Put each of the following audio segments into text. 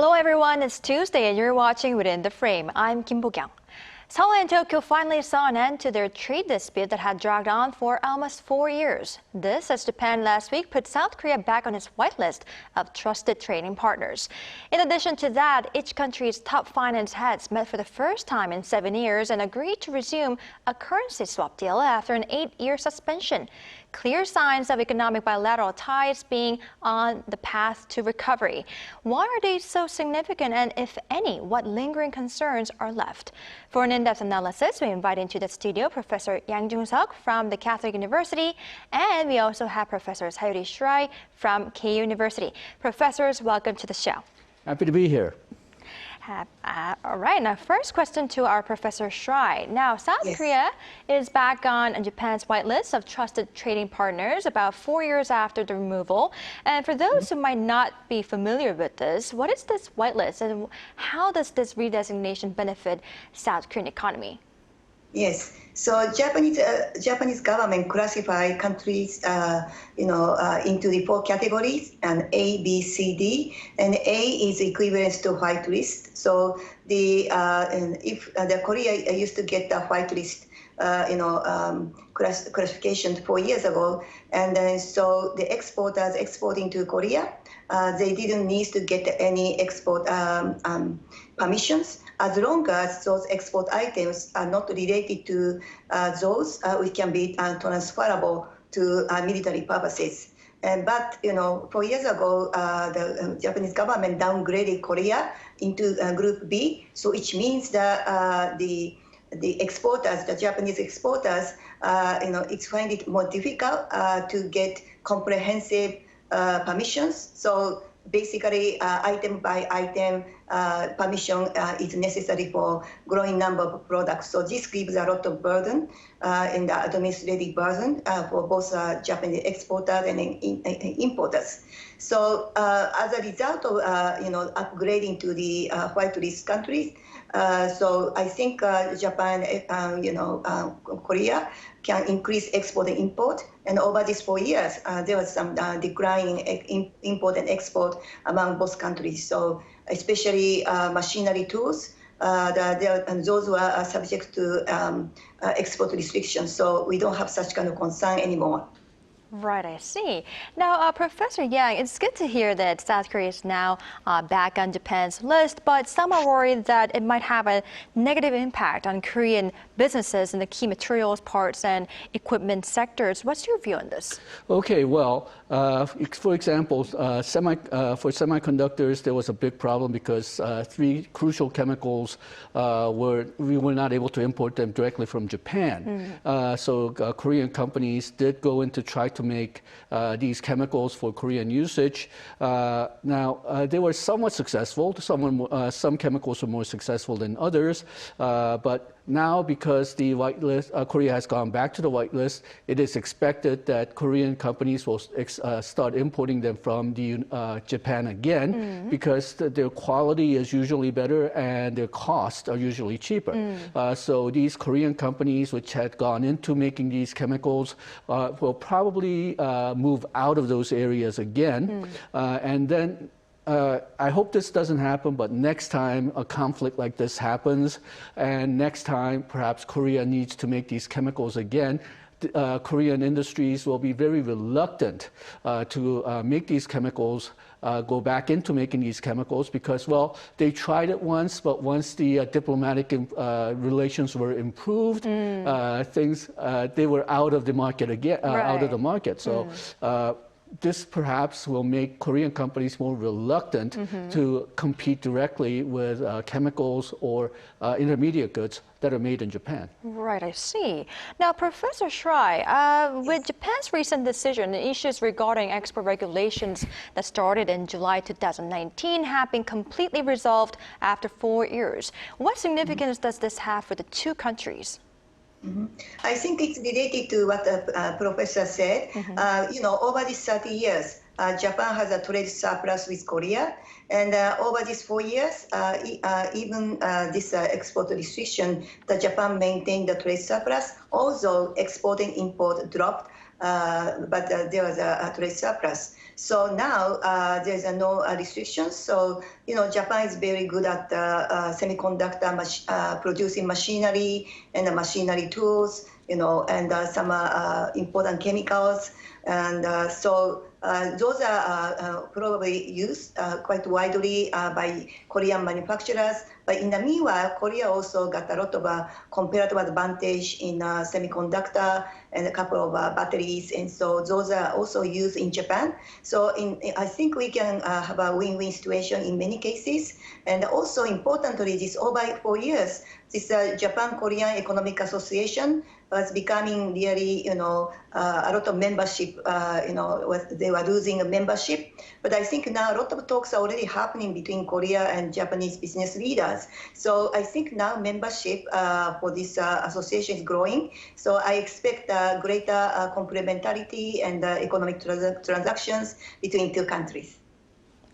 Hello everyone, it's Tuesday and you're watching Within the Frame. I'm Kim Bo-kyung. Seoul and Tokyo finally saw an end to their trade dispute that had dragged on for almost 4 years. This as Japan last week put South Korea back on its whitelist of trusted trading partners. In addition to that, each country's top finance heads met for the first time in 7 years and agreed to resume a currency swap deal after an 8-year suspension. Clear signs of economic bilateral ties being on the path to recovery. Why are they so significant, and if any, what lingering concerns are left? For an in-depth analysis, we invite into the studio Professor Yang Jun-sok from the Catholic University, and we also have Professor Sayuri Shirai from Keio University. Professors, welcome to the show. Happy to be here. All right, now first question to our Professor Shirai. Now, South Korea is back on Japan's whitelist of trusted trading partners about 4 years after the removal. And for those who might not be familiar with this, what is this whitelist and how does this re-designation benefit South Korean economy? Yes, so Japanese government classify countries, into the 4 categories, and A, B, C, D, and A is equivalent to whitelist. So if the Korea used to get the whitelist, classification 4 years ago, and then so the exporters exporting to Korea, they didn't need to get any export permissions. As long as those export items are not related to those, which can be transferable to military purposes. But 4 years ago, the Japanese government downgraded Korea into Group B, so which means that the exporters, the Japanese exporters, it's find it more difficult to get comprehensive permissions. So basically, item by item permission is necessary for growing number of products. So this gives a lot of burden in the administrative burden for both Japanese exporters and importers. So as a result of upgrading to the whitelist countries, so I think Japan, Korea can increase export and import. And over these 4 years, there was some decline in import and export among both countries. So especially machinery tools, and those were subject to export restrictions. So we don't have such kind of concern anymore. Right, I see. Now, Professor Yang, it's good to hear that South Korea is now back on Japan's list, but some are worried that it might have a negative impact on Korean businesses in the key materials, parts, and equipment sectors. What's your view on this? Okay, well, for example, for semiconductors, there was a big problem because 3 crucial chemicals we were not able to import them directly from Japan. So Korean companies did go in to try to make these chemicals for Korean usage. Now, they were somewhat successful. Some chemicals were more successful than others, but now, because the whitelist, Korea has gone back to the whitelist, it is expected that Korean companies will start importing them from Japan again, because their quality is usually better and their costs are usually cheaper. So these Korean companies, which had gone into making these chemicals, will probably move out of those areas again, and then I hope this doesn't happen, but next time a conflict like this happens, and next time perhaps Korea needs to make these chemicals again, Korean industries will be very reluctant to make these chemicals, go back into making these chemicals, because, well, they tried it once, but once the diplomatic relations were improved, they were out of the market again, out of the market. So. This perhaps will make Korean companies more reluctant to compete directly with chemicals or intermediate goods that are made in Japan. Right, I see. Now, Professor Shirai, with Japan's recent decision, the issues regarding export regulations that started in July 2019 have been completely resolved after 4 years. What significance does this have for the 2 countries? I think it's related to what the professor said. Over these 30 years, Japan has a trade surplus with Korea, and over these 4 years, even this export restriction, Japan maintained the trade surplus. Also, export and import dropped but there was a trade surplus. So now there's no restrictions. So, Japan is very good at semiconductor producing machinery and machinery tools, and some important chemicals. And so those are probably used quite widely by Korean manufacturers. But in the meanwhile, Korea also got a lot of comparative advantage in semiconductor and a couple of batteries. And so those are also used in Japan. So I think we can have a win-win situation in many cases. And also importantly, this over 4 years, this Japan-Korean Economic Association was becoming really, a lot of membership, they were losing a membership. But I think now a lot of talks are already happening between Korea and Japanese business leaders. So I think now membership for this association is growing. So I expect greater complementarity and economic transactions between two countries.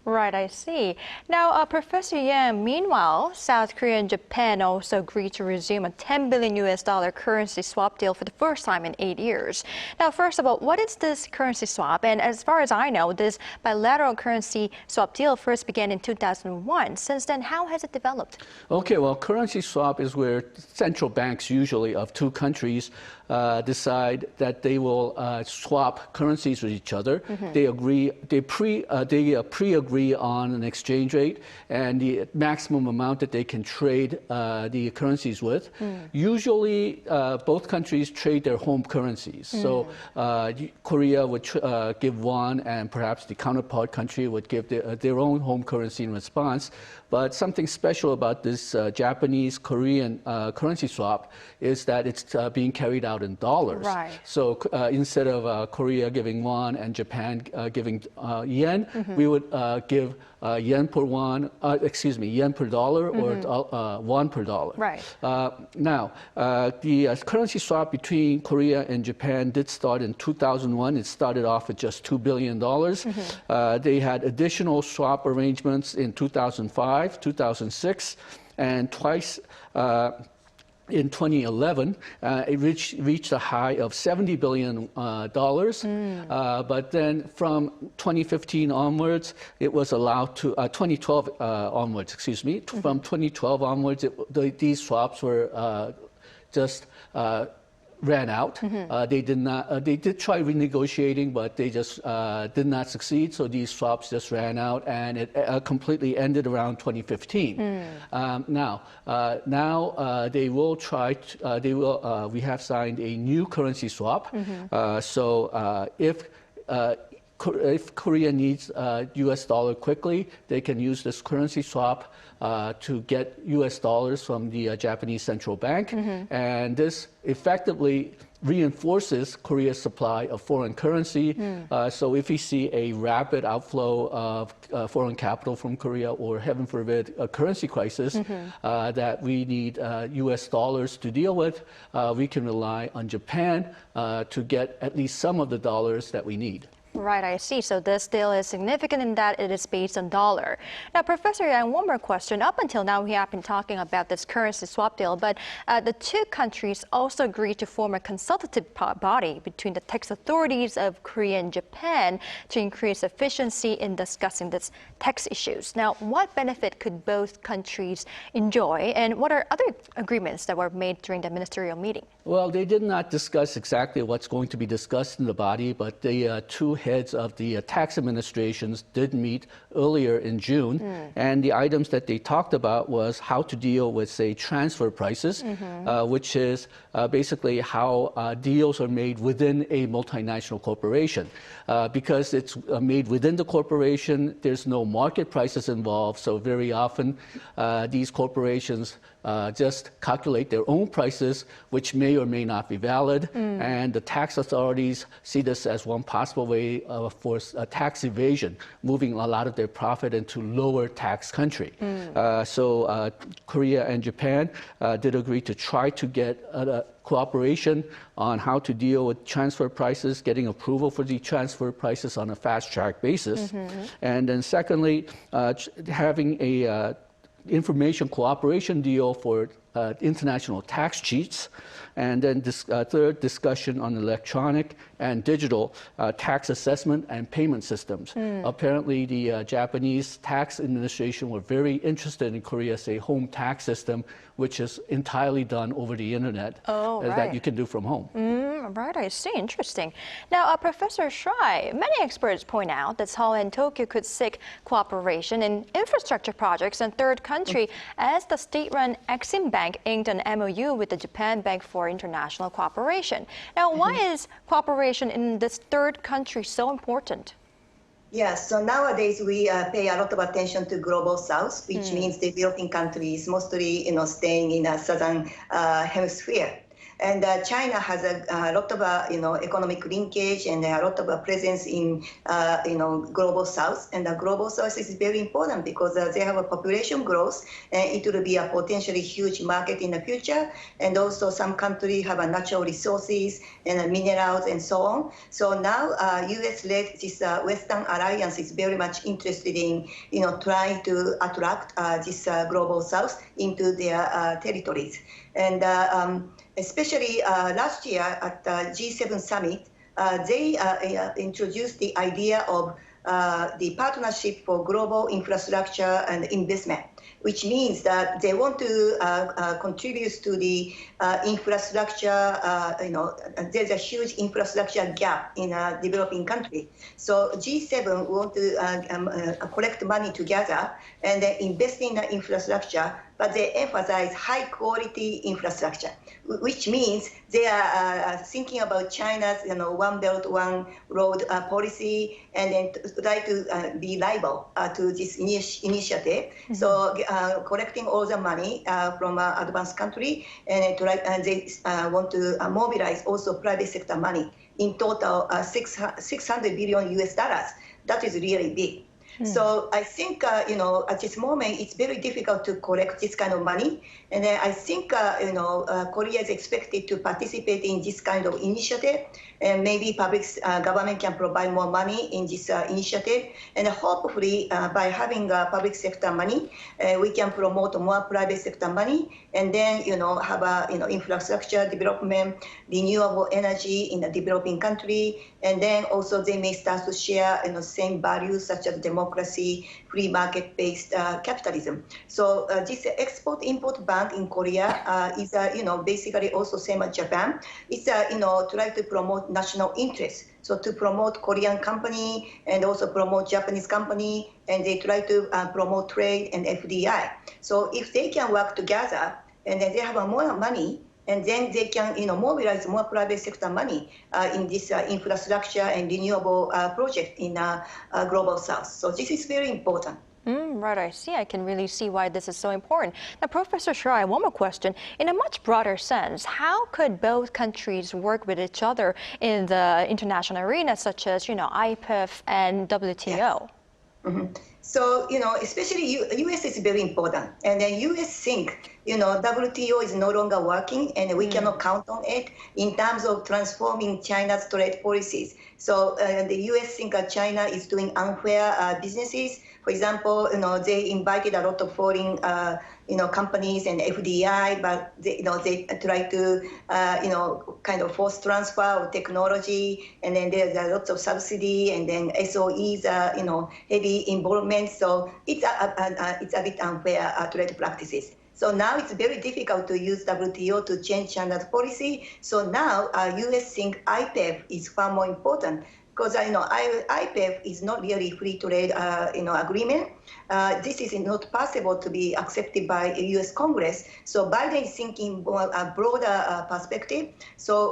Right, I see. Now, Professor Yang, meanwhile, South Korea and Japan also agreed to resume a $10 billion currency swap deal for the first time in 8 years. Now, first of all, what is this currency swap? And as far as I know, this bilateral currency swap deal first began in 2001. Since then, how has it developed? Okay, well, currency swap is where central banks usually of two countries decide that they will swap currencies with each other. They agree, they pre-agree on an exchange rate and the maximum amount that they can trade the currencies with. Usually, both countries trade their home currencies. So Korea would give won, and perhaps the counterpart country would give their own home currency in response. But something special about this Japanese-Korean currency swap is that it's being carried out in dollars. Right. So instead of Korea giving won and Japan giving yen, we would give yen per won, yen per dollar or won per dollar. Right. Now, the currency swap between Korea and Japan did start in 2001. It started off with just $2 billion. They had additional swap arrangements in 2005, 2006, and twice in 2011, it reached a high of $70 billion. But then from 2015 onwards, it was allowed to, 2012 onwards, excuse me. From 2012 onwards, these swaps were just ran out. They did not. They did try renegotiating, but they just did not succeed. So these swaps just ran out, and it completely ended around 2015. Now they will try. We have signed a new currency swap. So if Korea needs U.S. dollar quickly, they can use this currency swap to get U.S. dollars from the Japanese central bank. And this effectively reinforces Korea's supply of foreign currency. So if we see a rapid outflow of foreign capital from Korea, or heaven forbid, a currency crisis that we need U.S. dollars to deal with, we can rely on Japan to get at least some of the dollars that we need. Right, I see. So this deal is significant in that it is based on dollar. Now, Professor Yang, one more question. Up until now, we have been talking about this currency swap deal, but the two countries also agreed to form a consultative body between the tax authorities of Korea and Japan to increase efficiency in discussing these tax issues. Now, what benefit could both countries enjoy, and what are other agreements that were made during the ministerial meeting? Well, they did not discuss exactly what's going to be discussed in the body, but the two heads of the tax administrations did meet earlier in June, and the items that they talked about was how to deal with, say, transfer prices, which is basically how deals are made within a multinational corporation. Because it's made within the corporation, there's no market prices involved, so very often these corporations just calculate their own prices, which may or may not be valid, and the tax authorities see this as one possible way for tax evasion, moving a lot of their profit into lower tax country. So Korea and Japan did agree to try to get cooperation on how to deal with transfer prices, getting approval for the transfer prices on a fast-track basis. And then secondly, having a information cooperation deal for international tax cheats. And then third, discussion on electronic and digital tax assessment and payment systems. Apparently, the Japanese tax administration were very interested in Korea's home tax system, which is entirely done over the internet that you can do from home. Right, I see. Interesting. Now, Professor Shirai, many experts point out that Seoul and Tokyo could seek cooperation in infrastructure projects in third country as the state-run Exim Bank inked an MOU with the Japan Bank for International Cooperation. Now, why is cooperation in this third country so important? Yeah, so nowadays we pay a lot of attention to global south, which means developing countries, mostly staying in a southern hemisphere. And China has a lot of economic linkage and a lot of presence in global south. And the global south is very important because they have a population growth, and it will be a potentially huge market in the future. And also some countries have natural resources and minerals and so on. So now U.S.-led this Western Alliance is very much interested in trying to attract this global south into their territories. And especially last year at the G7 summit, they introduced the idea of the Partnership for Global Infrastructure and Investment, which means that they want to contribute to the infrastructure. There's a huge infrastructure gap in a developing country. So G7 want to collect money together and then invest in the infrastructure, but they emphasize high quality infrastructure, which means they are thinking about China's One Belt, One Road policy, and then try to be liable to this initiative. So collecting all the money from advanced country, and they want to mobilize also private sector money. In total, $600 billion US. That is really big. So I think, at this moment, it's very difficult to collect this kind of money. And I think, Korea is expected to participate in this kind of initiative. And maybe public government can provide more money in this initiative. And hopefully, by having public sector money, we can promote more private sector money. And then, have infrastructure development, renewable energy in a developing country. And then also they may start to share same values such as democracy, free market-based capitalism. So this Export-Import Bank in Korea is basically also same as Japan. It's try to promote national interest. So to promote Korean company and also promote Japanese company, and they try to promote trade and FDI. So if they can work together and then they have more money, and then they can mobilize more private sector money in this infrastructure and renewable project in global south. So this is very important. Right, I see. I can really see why this is so important. Now, Professor Shirai, one more question. In a much broader sense, how could both countries work with each other in the international arena, such as, IPEF and WTO? Yeah. So, especially U.S. is very important. And then U.S. think, WTO is no longer working and we cannot count on it in terms of transforming China's trade policies. So the U.S. think that China is doing unfair businesses. For example, they invited a lot of foreign, companies and FDI, but they try to, kind of force transfer of technology, and then there's lots of subsidy, and then SOEs, heavy involvement. So it's a bit unfair trade practices. So now it's very difficult to use WTO to change China's policy. So now U.S. think IPEF is far more important. Because IPEF is not really free trade agreement. This is not possible to be accepted by U.S. Congress. So Biden is thinking more a broader perspective. So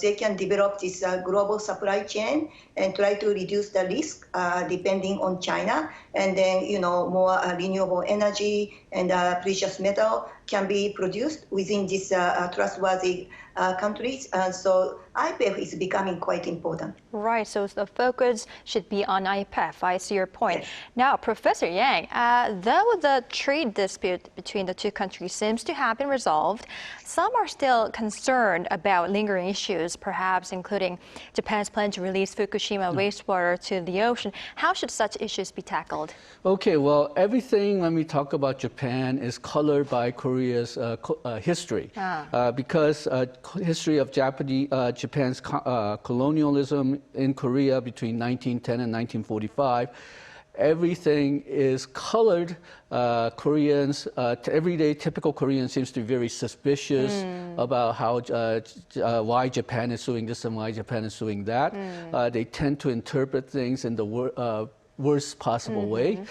they can develop this global supply chain and try to reduce the risk depending on China. And then more renewable energy and precious metal can be produced within these trustworthy countries. So IPEF is becoming quite important. Right. So the focus should be on IPEF. I see your point. Yes. Now, Professor Professor Yang, though the trade dispute between the two countries seems to have been resolved, some are still concerned about lingering issues, perhaps including Japan's plan to release Fukushima wastewater to the ocean. How should such issues be tackled? Okay, well, everything when we talk about Japan is colored by Korea's history. Because history of Japan's colonialism in Korea between 1910 and 1945, everything is colored. Koreans, everyday typical Korean seems to be very suspicious about how why Japan is doing this and why Japan is doing that. They tend to interpret things in the worst possible way.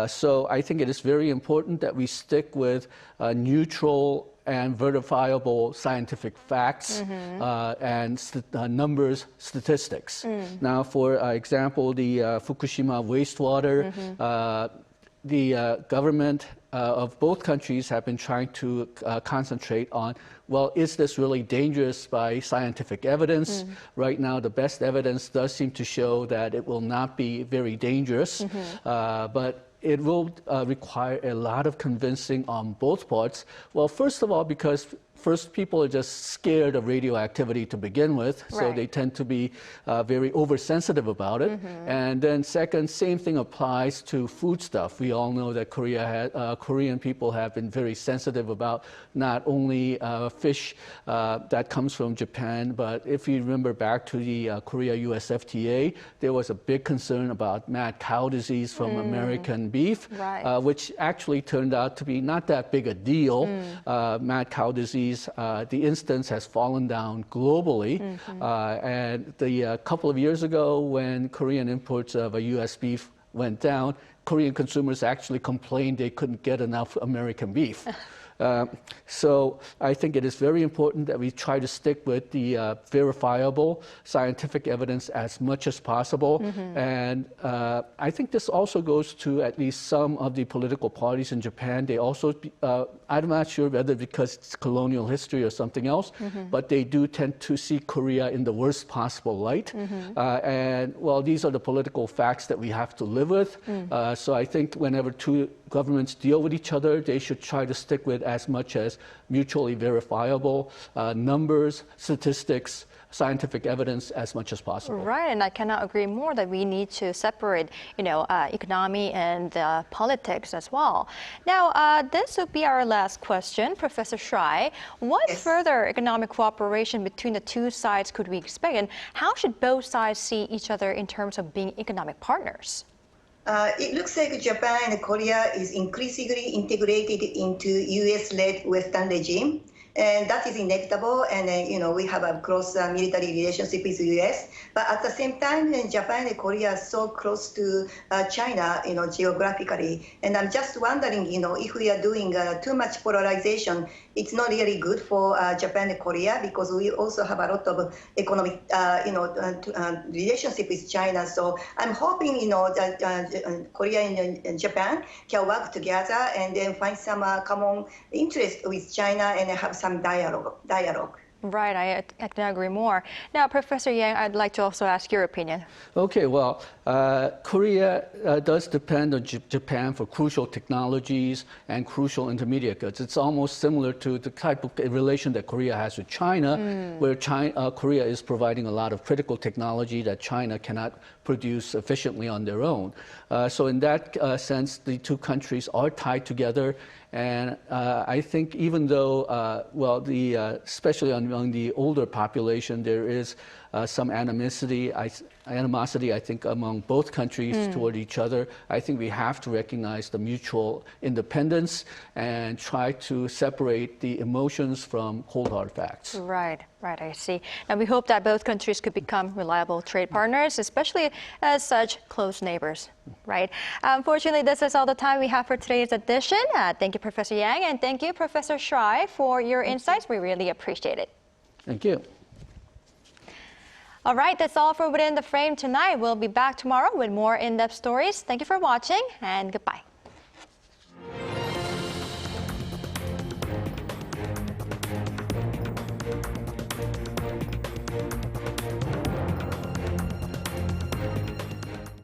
So I think it is very important that we stick with neutral and verifiable scientific facts and numbers, statistics. Now, for example, the Fukushima wastewater, the government of both countries have been trying to concentrate on, well, is this really dangerous by scientific evidence? Right now, the best evidence does seem to show that it will not be very dangerous, but it will require a lot of convincing on both parts. Well, first of all, because people are just scared of radioactivity to begin with, so they tend to be very oversensitive about it. And then second, same thing applies to food stuff. We all know that Korean people have been very sensitive about not only fish that comes from Japan, but if you remember back to the Korea-US FTA, there was a big concern about mad cow disease from American beef, which actually turned out to be not that big a deal. Mad cow disease, the instance has fallen down globally. And a couple of years ago, when Korean imports of US beef went down, Korean consumers actually complained they couldn't get enough American beef. So I think it is very important that we try to stick with the verifiable scientific evidence as much as possible. And I think this also goes to at least some of the political parties in Japan. They also, I'm not sure whether because it's colonial history or something else, but they do tend to see Korea in the worst possible light. And well, these are the political facts that we have to live with. So I think whenever two governments deal with each other, they should try to stick with as much as mutually verifiable numbers, statistics, scientific evidence as much as possible. Right, and I cannot agree more that we need to separate, economy and politics as well. Now, this will be our last question, Professor Shirai. What further economic cooperation between the two sides could we expect, and how should both sides see each other in terms of being economic partners? It looks like Japan and Korea is increasingly integrated into US-led Western regime. And that is inevitable, and we have a close military relationship with the US. But at the same time, Japan and Korea are so close to China, geographically. And I'm just wondering, if we are doing too much polarization, it's not really good for Japan and Korea, because we also have a lot of economic, relationship with China. So I'm hoping, that Korea and Japan can work together and then find some common interest with China and have some dialogue. Right, I can agree more. Now, Professor Yang, I'd like to also ask your opinion. Okay, well, Korea does depend on Japan for crucial technologies and crucial intermediate goods. It's almost similar to the type of relation that Korea has with China, where Korea is providing a lot of critical technology that China cannot produce efficiently on their own. So in that sense, the two countries are tied together. And I think even though, especially among the older population, there is some animosity, I think, among both countries toward each other. I think we have to recognize the mutual independence and try to separate the emotions from cold hard facts. Right, I see. Now, we hope that both countries could become reliable trade partners, especially as such close neighbors, right? Unfortunately, this is all the time we have for today's edition. Thank you, Professor Yang, and thank you, Professor Shirai, for your insights. We really appreciate it. Thank you. All right, that's all for Within the Frame tonight. We'll be back tomorrow with more in-depth stories. Thank you for watching, and goodbye.